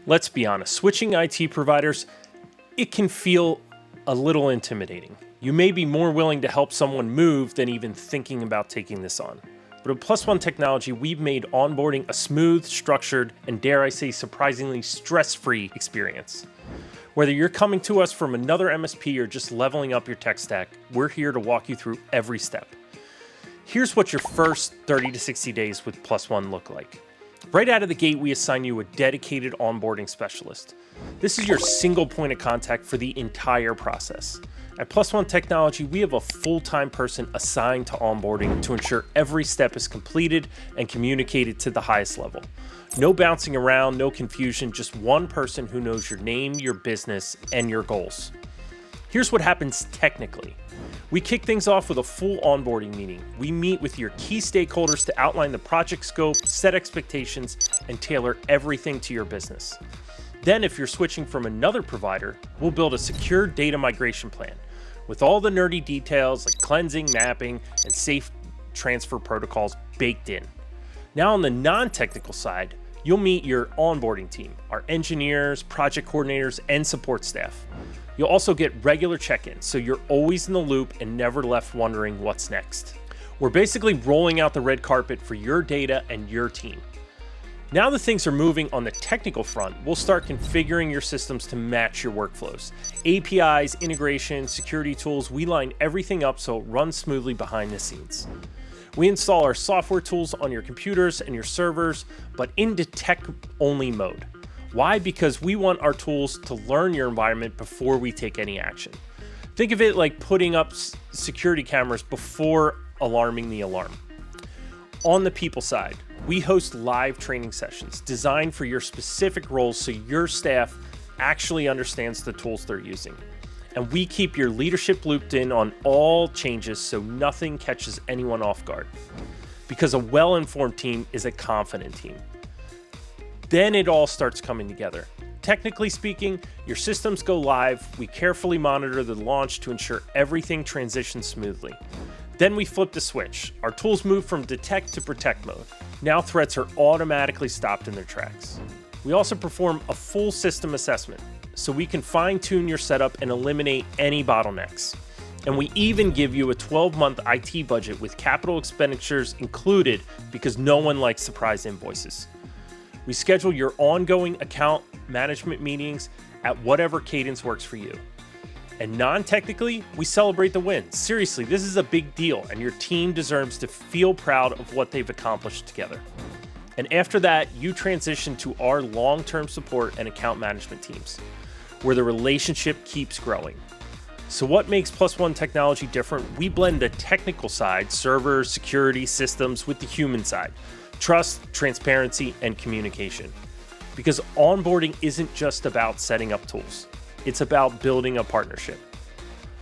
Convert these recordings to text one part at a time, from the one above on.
Let's be honest, switching IT providers, it can feel a little intimidating. You may be more willing to help someone move than even thinking about taking this on. But at Plus One Technology, we've made onboarding a smooth, structured, and dare I say surprisingly stress-free experience. Whether you're coming to us from another MSP or just leveling up your tech stack, we're here to walk you through every step. Here's what your first 30 to 60 days with Plus One look like. Right out of the gate, we assign you a dedicated onboarding specialist. This is your single point of contact for the entire process. At Plus One Technology, we have a full-time person assigned to onboarding to ensure every step is completed and communicated to the highest level. No bouncing around, no confusion, just one person who knows your name, your business, and your goals. Here's what happens technically. We kick things off with a full onboarding meeting. We meet with your key stakeholders to outline the project scope, set expectations, and tailor everything to your business. Then, if you're switching from another provider, we'll build a secure data migration plan with all the nerdy details like cleansing, mapping, and safe transfer protocols baked in. Now on the non-technical side, you'll meet your onboarding team, our engineers, project coordinators, and support staff. You'll also get regular check-ins, so you're always in the loop and never left wondering what's next. We're basically rolling out the red carpet for your data and your team. Now that things are moving on the technical front, we'll start configuring your systems to match your workflows. APIs, integration, security tools, we line everything up so it runs smoothly behind the scenes. We install our software tools on your computers and your servers, but in detect-only mode. Why? Because we want our tools to learn your environment before we take any action. Think of it like putting up security cameras before alarming the alarm. On the people side, we host live training sessions designed for your specific roles so your staff actually understands the tools they're using. And we keep your leadership looped in on all changes so nothing catches anyone off guard. Because a well-informed team is a confident team. Then it all starts coming together. Technically speaking, your systems go live, we carefully monitor the launch to ensure everything transitions smoothly. Then we flip the switch. Our tools move from detect to protect mode. Now threats are automatically stopped in their tracks. We also perform a full system assessment, so we can fine-tune your setup and eliminate any bottlenecks. And we even give you a 12-month IT budget with capital expenditures included because no one likes surprise invoices. We schedule your ongoing account management meetings at whatever cadence works for you. And non-technically, we celebrate the wins. Seriously, this is a big deal, and your team deserves to feel proud of what they've accomplished together. And after that, you transition to our long-term support and account management teams, where the relationship keeps growing. So what makes Plus One Technology different? We blend the technical side, servers, security, systems, with the human side. Trust, transparency, and communication. Because onboarding isn't just about setting up tools. It's about building a partnership.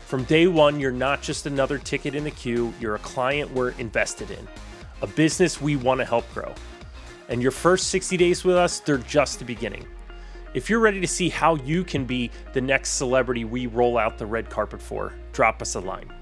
From day one, you're not just another ticket in the queue, you're a client we're invested in, a business we want to help grow. And your first 60 days with us, they're just the beginning. If you're ready to see how you can be the next celebrity we roll out the red carpet for, drop us a line.